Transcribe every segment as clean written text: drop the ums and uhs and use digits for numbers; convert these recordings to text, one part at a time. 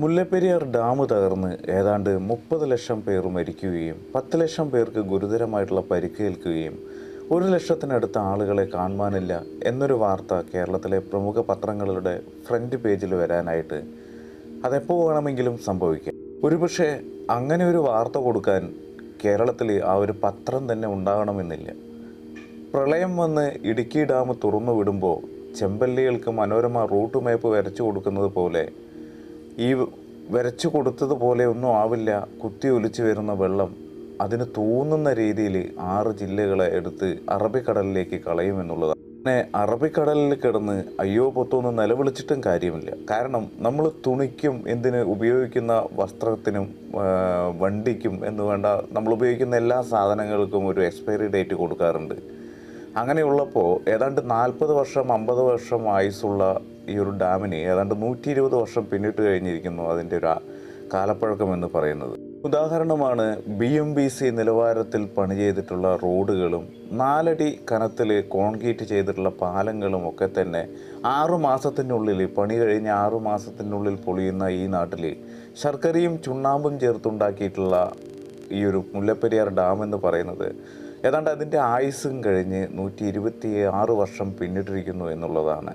Mullaperiyar dam തകർന്ന് ഏതാണ്ട് 30 ലക്ഷം പേർ മരിക്കുകയും 10 ലക്ഷം പേർക്ക് ഗുരുതരമായിട്ടുള്ള പരിക്കേൽക്കുകയും 1 ലക്ഷത്തിനടുത്ത ആളുകളെ കാണുവാനില്ല എന്നൊരു വാർത്ത കേരളത്തിലെ പ്രമുഖ പത്രങ്ങളുടെ ഫ്രണ്ട് പേജിൽ വരാനായിട്ട് അതെപ്പോൾ വേണമെങ്കിലും സംഭവിക്കാം. ഒരുപക്ഷെ അങ്ങനെ ഒരു വാർത്ത കൊടുക്കാൻ കേരളത്തിൽ ആ ഒരു പത്രം തന്നെ ഉണ്ടാകണമെന്നില്ല. പ്രളയം വന്ന് ഇടുക്കി ഡാം തുറന്നു വിടുമ്പോൾ ചെമ്പല്ലികൾക്ക് മനോരമ റൂട്ട് മാപ്പ് വരച്ചു കൊടുക്കുന്നത് പോലെ ഈ വരച്ചു കൊടുത്തതുപോലെ ഒന്നും ആവില്ല കുത്തി ഒലിച്ചു വരുന്ന വെള്ളം അതിന് തോന്നുന്ന രീതിയിൽ 6 ജില്ലകളെ എടുത്ത് അറബിക്കടലിലേക്ക് കളയുമെന്നുള്ളതാണ്. പിന്നെ അറബിക്കടലിൽ കിടന്ന് അയ്യോ പൊത്തോന്ന് നിലവിളിച്ചിട്ടും കാര്യമില്ല. കാരണം നമ്മൾ തുണിക്കും എന്തിന് ഉപയോഗിക്കുന്ന വസ്ത്രത്തിനും വണ്ടിക്കും എന്ന് വേണ്ട നമ്മൾ ഉപയോഗിക്കുന്ന എല്ലാ സാധനങ്ങൾക്കും ഒരു എക്സ്പയറി ഡേറ്റ് കൊടുക്കാറുണ്ട്. അങ്ങനെയുള്ളപ്പോൾ ഏതാണ്ട് 40 വർഷം 50 വർഷം ആയുസ്സുള്ള ഈ ഒരു ഡാമിന് ഏതാണ്ട് 120 വർഷം പിന്നിട്ട് കഴിഞ്ഞിരിക്കുന്നു അതിൻ്റെ ഒരു കാലപ്പഴക്കം എന്ന് പറയുന്നത്. ഉദാഹരണമാണ് BMBC നിലവാരത്തിൽ പണി ചെയ്തിട്ടുള്ള റോഡുകളും 4 അടി കനത്തിൽ കോൺക്രീറ്റ് ചെയ്തിട്ടുള്ള പാലങ്ങളും ഒക്കെ തന്നെ 6 മാസത്തിനുള്ളിൽ പണി കഴിഞ്ഞ് 6 മാസത്തിനുള്ളിൽ പൊളിയുന്ന ഈ നാട്ടിൽ ശർക്കരയും ചുണ്ണാമ്പും ചേർത്തുണ്ടാക്കിയിട്ടുള്ള ഈ ഒരു മുല്ലപ്പെരിയാർ ഡാം എന്ന് പറയുന്നത് ഏതാണ്ട് അതിൻ്റെ ആയുസ്സും കഴിഞ്ഞ് 126 വർഷം പിന്നിട്ടിരിക്കുന്നു എന്നുള്ളതാണ്.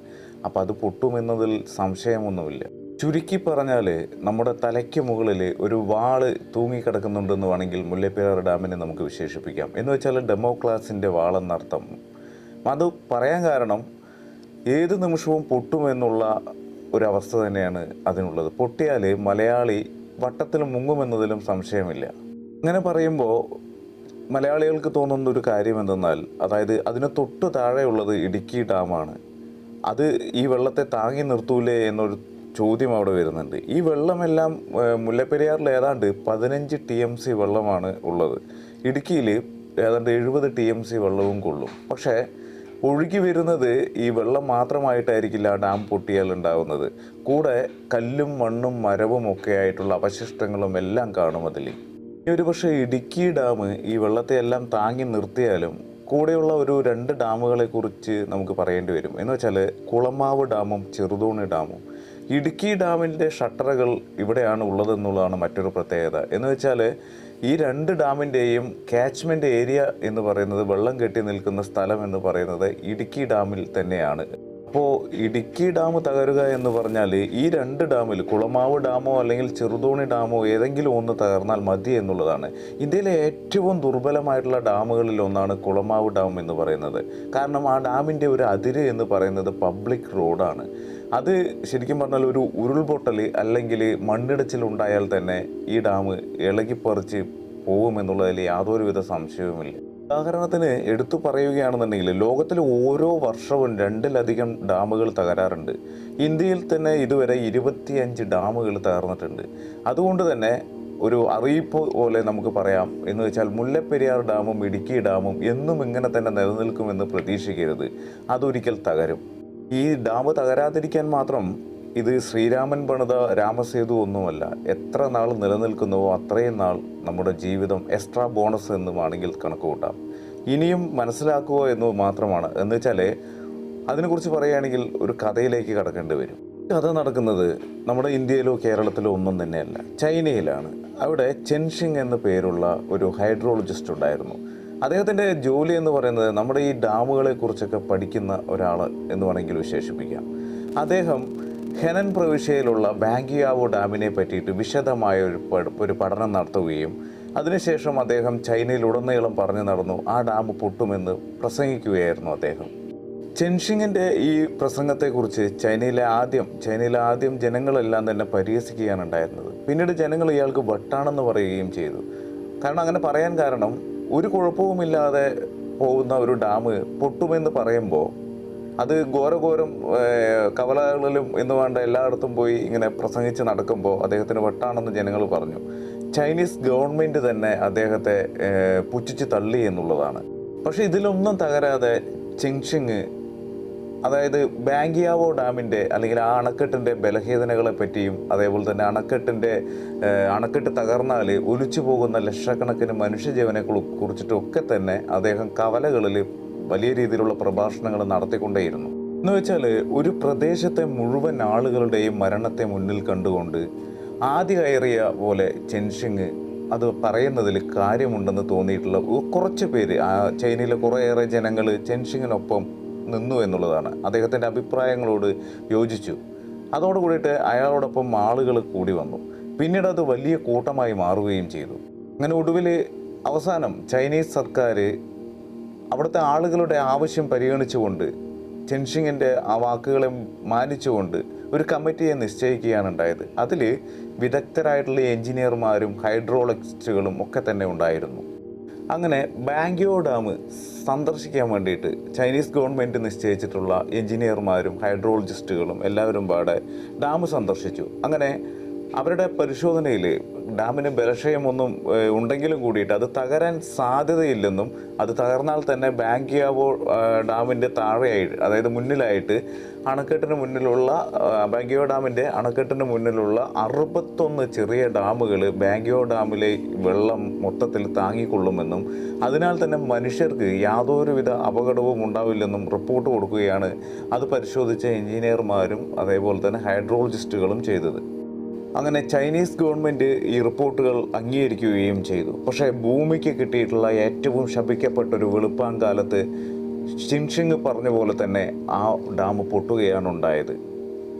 അപ്പോൾ അത് പൊട്ടുമെന്നതിൽ സംശയമൊന്നുമില്ല. ചുരുക്കി പറഞ്ഞാൽ നമ്മുടെ തലയ്ക്ക് മുകളിൽ ഒരു വാള് തൂങ്ങിക്കിടക്കുന്നുണ്ടെന്ന് വേണമെങ്കിൽ മുല്ലപ്പെരിയാർ ഡാമിനെ നമുക്ക് വിശേഷിപ്പിക്കാം. എന്ന് വെച്ചാൽ ഡെമോക്രാസിൻ്റെ വാളെന്നർത്ഥം. അത് പറയാൻ കാരണം ഏത് നിമിഷവും പൊട്ടുമെന്നുള്ള ഒരവസ്ഥ തന്നെയാണ് അതിനുള്ളത്. പൊട്ടിയാൽ മലയാളി വട്ടത്തിൽ മുങ്ങുമെന്നതിലും സംശയമില്ല. അങ്ങനെ പറയുമ്പോൾ മലയാളികൾക്ക് തോന്നുന്ന ഒരു കാര്യം എന്തെന്നാൽ, അതായത് അതിന് തൊട്ട് താഴെയുള്ളത് ഇടുക്കി ഡാമാണ്. അത് ഈ വെള്ളത്തെ താങ്ങി നിർത്തൂലേ എന്നൊരു ചോദ്യം അവിടെ വരുന്നുണ്ട്. ഈ വെള്ളമെല്ലാം മുല്ലപ്പെരിയാറിൽ ഏതാണ്ട് 15 TMC വെള്ളമാണ് ഉള്ളത്. ഇടുക്കിയിൽ ഏതാണ്ട് 70 TMC വെള്ളവും കൊള്ളും. പക്ഷേ ഒഴുകി വരുന്നത് ഈ വെള്ളം മാത്രമായിട്ടായിരിക്കില്ല ഡാം പൊട്ടിയാൽ ഉണ്ടാകുന്നത്. കൂടെ കല്ലും മണ്ണും മരവും ഒക്കെ ആയിട്ടുള്ള അവശിഷ്ടങ്ങളും എല്ലാം കാണും അതിൽ. ഒരു പക്ഷേ ഇടുക്കി ഡാം ഈ വെള്ളത്തെ എല്ലാം താങ്ങി നിർത്തിയാലും കൂടെയുള്ള ഒരു 2 ഡാമുകളെ കുറിച്ച് നമുക്ക് പറയേണ്ടി വരും. എന്ന് വെച്ചാൽ കുളമാവ് ഡാമും ചെറുതോണി ഡാമും. ഇടുക്കി ഡാമിൻ്റെ ഷട്ടറുകൾ ഇവിടെയാണ് ഉള്ളതെന്നുള്ളതാണ് മറ്റൊരു പ്രത്യേകത. എന്ന് വെച്ചാൽ ഈ 2 ഡാമിൻ്റെയും ക്യാച്ച്മെൻറ്റ് ഏരിയ എന്ന് പറയുന്നത്, വെള്ളം കെട്ടി നിൽക്കുന്ന സ്ഥലം എന്ന് പറയുന്നത് ഇടുക്കി ഡാമിൽ തന്നെയാണ്. അപ്പോൾ ഇടുക്കി ഡാം തകരുക എന്ന് പറഞ്ഞാൽ ഈ 2 ഡാമിൽ കുളമാവ് ഡാമോ അല്ലെങ്കിൽ ചെറുതോണി ഡാമോ ഏതെങ്കിലും ഒന്ന് തകർന്നാൽ മതി എന്നുള്ളതാണ്. ഇന്ത്യയിലെ ഏറ്റവും ദുർബലമായിട്ടുള്ള ഡാമുകളിൽ ഒന്നാണ് കുളമാവ് ഡാം എന്ന് പറയുന്നത്. കാരണം ആ ഡാമിൻ്റെ ഒരു അതിര് എന്ന് പറയുന്നത് പബ്ലിക് റോഡാണ്. അത് ശരിക്കും പറഞ്ഞാൽ ഒരു ഉരുൾപൊട്ടൽ അല്ലെങ്കിൽ മണ്ണിടിച്ചിൽ ഉണ്ടായാൽ തന്നെ ഈ ഡാം ഇളകിപ്പറിച്ച് പോകുമെന്നുള്ളതിൽ യാതൊരുവിധ സംശയവുമില്ല. ഉദാഹരണത്തിന് എടുത്തു പറയുകയാണെന്നുണ്ടെങ്കിൽ ലോകത്തിൽ ഓരോ വർഷവും 2-ലധികം ഡാമുകൾ തകരാറുണ്ട്. ഇന്ത്യയിൽ തന്നെ ഇതുവരെ 25 ഡാമുകൾ തകർന്നിട്ടുണ്ട്. അതുകൊണ്ട് തന്നെ ഒരു അറിയിപ്പ് പോലെ നമുക്ക് പറയാം എന്ന് വെച്ചാൽ മുല്ലപ്പെരിയാർ ഡാമും ഇടുക്കി ഡാമും എന്നും ഇങ്ങനെ തന്നെ നിലനിൽക്കുമെന്ന് പ്രതീക്ഷിക്കരുത്. അതൊരിക്കൽ തകരും. ഈ ഡാം തകരാതിരിക്കാൻ മാത്രം ഇത് ശ്രീരാമൻ പണിത രാമസേതു ഒന്നുമല്ല. എത്ര നാൾ നിലനിൽക്കുന്നുവോ അത്രയും നാൾ നമ്മുടെ ജീവിതം എക്സ്ട്രാ ബോണസ് എന്ന് വേണമെങ്കിൽ കണക്ക് കൂട്ടാം. ഇനിയും മനസ്സിലാക്കുക എന്ന് മാത്രമാണ്. എന്ന് വെച്ചാൽ അതിനെക്കുറിച്ച് പറയുകയാണെങ്കിൽ ഒരു കഥയിലേക്ക് കടക്കേണ്ടി വരും. കഥ നടക്കുന്നത് നമ്മുടെ ഇന്ത്യയിലോ കേരളത്തിലോ ഒന്നും തന്നെയല്ല, ചൈനയിലാണ്. അവിടെ ചെൻഷിങ് എന്ന പേരുള്ള ഒരു ഹൈഡ്രോളജിസ്റ്റ് ഉണ്ടായിരുന്നു. അദ്ദേഹത്തിൻ്റെ ജോലി എന്ന് പറയുന്നത് നമ്മുടെ ഈ ഡാമുകളെ കുറിച്ചൊക്കെ പഠിക്കുന്ന ഒരാൾ എന്ന് വേണമെങ്കിൽ വിശേഷിപ്പിക്കാം. അദ്ദേഹം ഹെനൻ പ്രവിശ്യയിലുള്ള ബാങ്കിയാവോ ഡാമിനെ പറ്റിയിട്ട് വിശദമായ ഒരു പഠനം നടത്തുകയും അതിനുശേഷം അദ്ദേഹം ചൈനയിലുടനീളം പറഞ്ഞു നടന്നു ആ ഡാം പൊട്ടുമെന്ന് പ്രസംഗിക്കുകയായിരുന്നു അദ്ദേഹം. ചെൻഷിങ്ങിൻ്റെ ഈ പ്രസംഗത്തെക്കുറിച്ച് ചൈനയിലെ ആദ്യം ജനങ്ങളെല്ലാം തന്നെ പരിഹസിക്കുകയാണ് ഉണ്ടായിരുന്നത്. പിന്നീട് ജനങ്ങൾ ഇയാൾക്ക് വട്ടാണെന്ന് പറയുകയും ചെയ്തു. കാരണം അങ്ങനെ പറയാൻ കാരണം ഒരു കുഴപ്പവുമില്ലാതെ പോകുന്ന ഒരു ഡാം പൊട്ടുമെന്ന് പറയുമ്പോൾ അത് ഘോരം കവലകളിലും എന്ന് വേണ്ട എല്ലായിടത്തും പോയി ഇങ്ങനെ പ്രസംഗിച്ച് നടക്കുമ്പോൾ അദ്ദേഹത്തിന് വട്ടാണെന്ന് ജനങ്ങൾ പറഞ്ഞു. ചൈനീസ് ഗവൺമെൻറ് തന്നെ അദ്ദേഹത്തെ പുച്ഛിച്ച് തള്ളി എന്നുള്ളതാണ്. പക്ഷേ ഇതിലൊന്നും തകരാതെ ചെൻഷിങ്, അതായത് ബാങ്കിയാവോ ഡാമിൻ്റെ അല്ലെങ്കിൽ ആ അണക്കെട്ടിൻ്റെ ബലഹീനതകളെ പറ്റിയും അതേപോലെ തന്നെ അണക്കെട്ട് തകർന്നാൽ ഒലിച്ചു പോകുന്ന ലക്ഷക്കണക്കിന് മനുഷ്യജീവനെ കുറിച്ചിട്ടൊക്കെ തന്നെ അദ്ദേഹം കവലകളിൽ വലിയ രീതിയിലുള്ള പ്രഭാഷണങ്ങൾ നടത്തിക്കൊണ്ടേയിരുന്നു. എന്ന് വെച്ചാൽ ഒരു പ്രദേശത്തെ മുഴുവൻ ആളുകളുടെയും മരണത്തെ മുന്നിൽ കണ്ടുകൊണ്ട് ആദ്യ കയറിയ പോലെ ചെൻഷിങ് അത് പറയുന്നതിൽ കാര്യമുണ്ടെന്ന് തോന്നിയിട്ടുള്ള കുറച്ച് പേര്, ചൈനയിലെ കുറേയേറെ ജനങ്ങൾ ചെൻഷിങ്ങിനൊപ്പം നിന്നു എന്നുള്ളതാണ്. അദ്ദേഹത്തിൻ്റെ അഭിപ്രായങ്ങളോട് യോജിച്ചു. അതോടുകൂടിയിട്ട് അയാളോടൊപ്പം ആളുകൾ കൂടി വന്നു. പിന്നീട് അത് വലിയ കൂട്ടമായി മാറുകയും ചെയ്തു. അങ്ങനെ ഒടുവിൽ അവസാനം ചൈനീസ് സർക്കാർ അവിടുത്തെ ആളുകളുടെ ആവശ്യം പരിഗണിച്ചുകൊണ്ട് ചെൻഷിങ്ങിൻ്റെ ആ വാക്കുകളെ മാനിച്ചുകൊണ്ട് ഒരു കമ്മിറ്റിയെ നിശ്ചയിക്കുകയാണ് ഉണ്ടായത്. അതിൽ വിദഗ്ധരായിട്ടുള്ള എഞ്ചിനീയർമാരും ഹൈഡ്രോളജിസ്റ്റുകളും ഒക്കെ തന്നെ ഉണ്ടായിരുന്നു. അങ്ങനെ ബാങ്ക്യോ ഡാം സന്ദർശിക്കാൻ വേണ്ടിയിട്ട് ചൈനീസ് ഗവൺമെൻറ് നിശ്ചയിച്ചിട്ടുള്ള എഞ്ചിനീയർമാരും ഹൈഡ്രോളജിസ്റ്റുകളും എല്ലാവരും പാടെ ഡാം സന്ദർശിച്ചു. അങ്ങനെ അവരുടെ പരിശോധനയിൽ ഡാമിന് ബലക്ഷയമൊന്നും ഉണ്ടെങ്കിലും കൂടിയിട്ട് അത് തകരാൻ സാധ്യതയില്ലെന്നും അത് തകർന്നാൽ തന്നെ ബാങ്ക്യാവോ ഡാമിൻ്റെ താഴെയായിട്ട്, അതായത് മുന്നിലായിട്ട് അണക്കെട്ടിന് മുന്നിലുള്ള ബാങ്ക്യോ ഡാമിൻ്റെ അണക്കെട്ടിന് മുന്നിലുള്ള 61 ചെറിയ ഡാമുകൾ ബാങ്ക്യോ ഡാമിലെ വെള്ളം മൊത്തത്തിൽ താങ്ങിക്കൊള്ളുമെന്നും അതിനാൽ തന്നെ മനുഷ്യർക്ക് യാതൊരുവിധ അപകടവും ഉണ്ടാവില്ലെന്നും റിപ്പോർട്ട് കൊടുക്കുകയാണ് അത് പരിശോധിച്ച എഞ്ചിനീയർമാരും അതേപോലെ തന്നെ ഹൈഡ്രോളജിസ്റ്റുകളും ചെയ്തത്. അങ്ങനെ ചൈനീസ് ഗവൺമെൻറ് ഈ റിപ്പോർട്ടുകൾ അംഗീകരിക്കുകയും ചെയ്തു. പക്ഷേ ഭൂമിക്ക് കിട്ടിയിട്ടുള്ള ഏറ്റവും ശപിക്കപ്പെട്ടൊരു വെളുപ്പാങ്കാലത്ത് ഷിൻഷിങ് പറഞ്ഞ പോലെ തന്നെ ആ ഡാം പൊട്ടുകയാണ് ഉണ്ടായത്.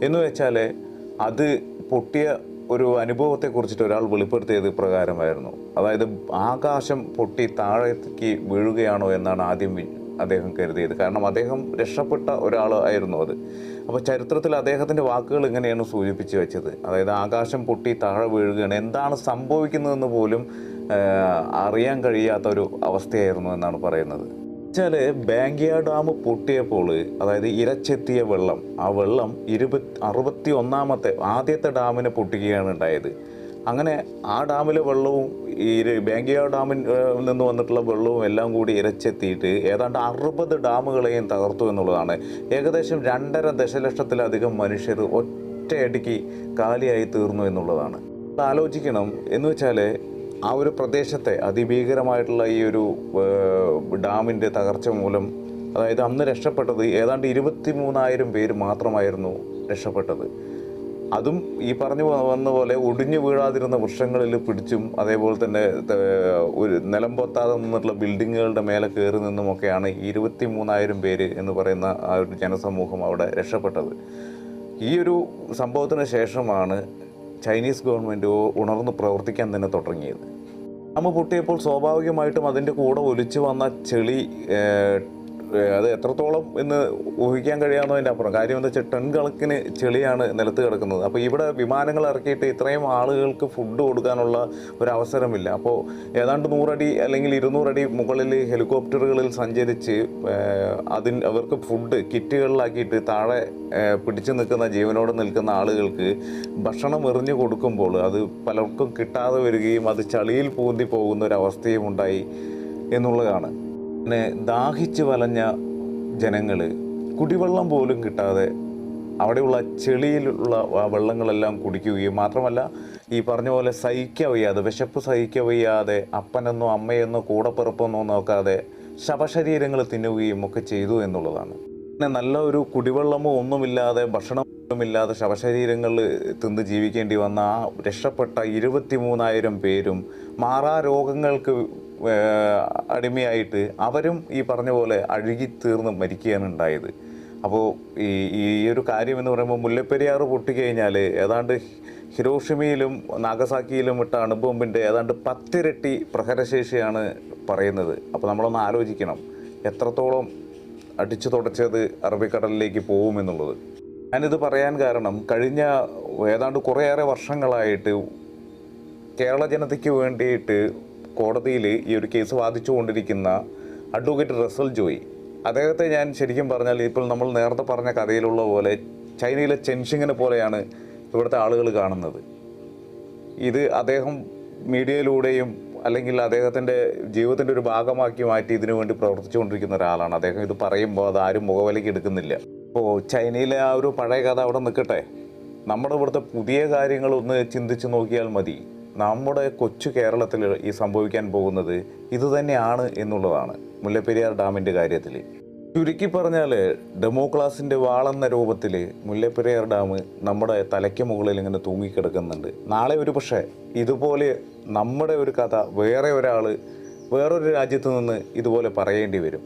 എന്ന് വെച്ചാൽ അത് പൊട്ടിയ ഒരു അനുഭവത്തെക്കുറിച്ചിട്ട് ഒരാൾ വെളിപ്പെടുത്തിയത് പ്രകാരമായിരുന്നു. അതായത് ആകാശം പൊട്ടി താഴേക്ക് വീഴുകയാണോ എന്നാണ് ആദ്യം അദ്ദേഹം കരുതിയത്. കാരണം അദ്ദേഹം രക്ഷപ്പെട്ട ഒരാളായിരുന്നു അത്. അപ്പോൾ ചരിത്രത്തിൽ അദ്ദേഹത്തിൻ്റെ വാക്കുകൾ ഇങ്ങനെയാണ് സൂചിപ്പിച്ച് വെച്ചത്. അതായത് ആകാശം പൊട്ടി താഴെ വീഴുകയാണ്, എന്താണ് സംഭവിക്കുന്നതെന്ന് പോലും അറിയാൻ കഴിയാത്തൊരു അവസ്ഥയായിരുന്നു എന്നാണ് പറയുന്നത്. വെച്ചാൽ ബാങ്ക്യോ ഡാം പൊട്ടിയപ്പോൾ അതായത് ഇരച്ചെത്തിയ വെള്ളം, ആ വെള്ളം 61ാമത്തെ ആദ്യത്തെ ഡാമിനെ പൊട്ടിക്കുകയാണ് ഉണ്ടായത്. അങ്ങനെ ആ ഡാമിലെ വെള്ളവും ഈ ബാങ്ക്യോ ഡാമിൽ നിന്ന് വന്നിട്ടുള്ള വെള്ളവും എല്ലാം കൂടി ഇരച്ചെത്തിയിട്ട് ഏതാണ്ട് 60 ഡാമുകളെയും തകർത്തു എന്നുള്ളതാണ്. ഏകദേശം 2.5 ദശലക്ഷത്തിലധികം മനുഷ്യർ ഒറ്റയടിക്ക് കാലിയായി തീർന്നു എന്നുള്ളതാണ്. ആലോചിക്കണം. എന്ന് വെച്ചാൽ ആ ഒരു പ്രദേശത്തെ അതിഭീകരമായിട്ടുള്ള ഈ ഒരു ഡാമിൻ്റെ തകർച്ച മൂലം, അതായത് അന്ന് രക്ഷപ്പെട്ടത് ഏതാണ്ട് 23,000 പേര് മാത്രമായിരുന്നു രക്ഷപ്പെട്ടത്. അതും ഈ പറഞ്ഞു വന്ന പോലെ ഒടിഞ്ഞു വീഴാതിരുന്ന വൃക്ഷങ്ങളിൽ പിടിച്ചും അതേപോലെ തന്നെ ഒരു നിലം പൊത്താതെ നിന്നിട്ടുള്ള ബിൽഡിങ്ങുകളുടെ മേലെ കയറി നിന്നുമൊക്കെയാണ് 23,000 പേര് എന്ന് പറയുന്ന ആ ഒരു ജനസമൂഹം അവിടെ രക്ഷപ്പെട്ടത്. ഈ ഒരു സംഭവത്തിന് ശേഷമാണ് ചൈനീസ് ഗവൺമെൻറ് ഉണർന്ന് പ്രവർത്തിക്കാൻ തന്നെ തുടങ്ങിയത്. ഡാം പൊട്ടിയപ്പോൾ സ്വാഭാവികമായിട്ടും അതിൻ്റെ കൂടെ ഒലിച്ചു വന്ന ചെളി അത് എത്രത്തോളം എന്ന് ഊഹിക്കാൻ കഴിയാവുന്നതിൻ്റെ അപ്പുറം. കാര്യം എന്താ വെച്ചാൽ ടൺ കണക്കിന് ചെളിയാണ് നിലത്ത് കിടക്കുന്നത്. അപ്പോൾ ഇവിടെ വിമാനങ്ങൾ ഇറക്കിയിട്ട് ഇത്രയും ആളുകൾക്ക് ഫുഡ് കൊടുക്കാനുള്ള ഒരവസരമില്ല. അപ്പോൾ ഏതാണ്ട് 100 അടി അല്ലെങ്കിൽ 200 അടി മുകളിൽ ഹെലികോപ്റ്ററുകളിൽ സഞ്ചരിച്ച് അവർക്ക് ഫുഡ് കിറ്റുകളിലാക്കിയിട്ട് താഴെ പിടിച്ചു നിൽക്കുന്ന ജീവനോടെ നിൽക്കുന്ന ആളുകൾക്ക് ഭക്ഷണം എറിഞ്ഞു കൊടുക്കുമ്പോൾ അത് പലർക്കും കിട്ടാതെ വരികയും അത് ചളിയിൽ പൂന്തി പോകുന്ന ഒരവസ്ഥയും ഉണ്ടായി എന്നുള്ളതാണ്. പിന്നെ ദാഹിച്ച് വലഞ്ഞ ജനങ്ങൾ കുടിവെള്ളം പോലും കിട്ടാതെ അവിടെയുള്ള ചെളിയിലുള്ള വെള്ളങ്ങളെല്ലാം കുടിക്കുകയും മാത്രമല്ല ഈ പറഞ്ഞ പോലെ സഹിക്കവയ്യാതെ, വിശപ്പ് സഹിക്കവയ്യാതെ അപ്പനെന്നോ അമ്മയെന്നോ കൂടപ്പിറപ്പെന്നോ നോക്കാതെ ശവശരീരങ്ങൾ തിന്നുകയും ഒക്കെ ചെയ്തു എന്നുള്ളതാണ്. പിന്നെ നല്ല ഒരു കുടിവെള്ളമോ ഒന്നുമില്ലാതെ ഭക്ഷണമൊന്നുമില്ലാതെ ശവശരീരങ്ങൾ തിന്ന് ജീവിക്കേണ്ടി വന്ന ആ രക്ഷപ്പെട്ട 23,000 പേരും മാറാ രോഗങ്ങൾക്ക് അടിമയായിട്ട് അവരും ഈ പറഞ്ഞ പോലെ അഴുകിത്തീർന്ന് മരിക്കുകയാണ് ഉണ്ടായത്. അപ്പോൾ ഈ ഒരു കാര്യം എന്ന് പറയുമ്പോൾ മുല്ലപ്പെരിയാർ പൊട്ടിക്കഴിഞ്ഞാൽ ഏതാണ്ട് ഹിരോഷിമയിലും നാഗസാക്കിയിലും ഇട്ട അണുബോംബിൻ്റെ ഏതാണ്ട് 10 ഇരട്ടി പ്രഹരശേഷിയാണ് പറയുന്നത്. അപ്പോൾ നമ്മളൊന്ന് ആലോചിക്കണം എത്രത്തോളം അടിച്ചു തുടച്ചത് അറബിക്കടലിലേക്ക് പോകുമെന്നുള്ളത്. ഞാനിത് പറയാൻ കാരണം കഴിഞ്ഞ ഏതാണ്ട് കുറേയേറെ വർഷങ്ങളായിട്ട് കേരള ജനതയ്ക്ക് വേണ്ടിയിട്ട് കോടതിയിൽ ഈ ഒരു കേസ് വാദിച്ചുകൊണ്ടിരിക്കുന്ന അഡ്വക്കേറ്റ് റസൽ ജോയി, അദ്ദേഹത്തെ ഞാൻ ശരിക്കും പറഞ്ഞാൽ ഇപ്പോൾ നമ്മൾ നേരത്തെ പറഞ്ഞ കഥയിലുള്ള പോലെ ചൈനയിലെ ചെൻഷിങ്ങിനെ പോലെയാണ് ഇവിടുത്തെ ആളുകൾ കാണുന്നത്. ഇത് അദ്ദേഹം മീഡിയയിലൂടെയും അല്ലെങ്കിൽ അദ്ദേഹത്തിൻ്റെ ജീവിതത്തിൻ്റെ ഒരു ഭാഗമാക്കി മാറ്റി ഇതിനു വേണ്ടി പ്രവർത്തിച്ചുകൊണ്ടിരിക്കുന്ന ഒരാളാണ്. അദ്ദേഹം ഇത് പറയുമ്പോൾ അതാരും മുഖവിലയ്ക്ക് എടുക്കുന്നില്ല. അപ്പോൾ ചൈനയിലെ ആ ഒരു പഴയ കഥ അവിടെ നിൽക്കട്ടെ, നമ്മുടെ ഇവിടുത്തെ പുതിയ കാര്യങ്ങളൊന്ന് ചിന്തിച്ച് നോക്കിയാൽ മതി. നമ്മുടെ കൊച്ചു കേരളത്തിൽ ഈ സംഭവിക്കാൻ പോകുന്നത് ഇതുതന്നെയാണ് എന്നുള്ളതാണ് മുല്ലപ്പെരിയാർ ഡാമിൻ്റെ കാര്യത്തിൽ. ചുരുക്കി പറഞ്ഞാൽ ഡെമോക്രാസിൻ്റെ വാളെന്ന രൂപത്തിൽ മുല്ലപ്പെരിയാർ ഡാം നമ്മുടെ തലയ്ക്ക് മുകളിൽ ഇങ്ങനെ തൂങ്ങിക്കിടക്കുന്നുണ്ട്. നാളെ ഒരു പക്ഷേ ഇതുപോലെ നമ്മുടെ ഒരു കഥ വേറൊരു രാജ്യത്ത് നിന്ന് ഇതുപോലെ പറയേണ്ടി വരും.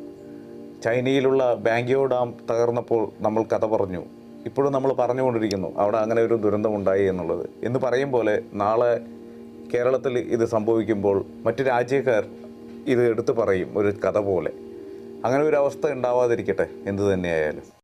ചൈനയിലുള്ള ബാങ്കിയോ ഡാം തകർന്നപ്പോൾ നമ്മൾ കഥ പറഞ്ഞു. ഇപ്പോഴും നമ്മൾ പറഞ്ഞുകൊണ്ടിരിക്കുന്നു അവിടെ അങ്ങനെ ഒരു ദുരന്തമുണ്ടായി എന്നുള്ളത്. എന്ന് പറയും പോലെ നാളെ കേരളത്തിൽ ഇത് സംഭവിക്കുമ്പോൾ മറ്റു രാജ്യക്കാർ ഇത് എടുത്തു പറയും ഒരു കഥ പോലെ. അങ്ങനെ ഒരു അവസ്ഥ ഉണ്ടാവാതിരിക്കട്ടെ എന്തു തന്നെയായാലും.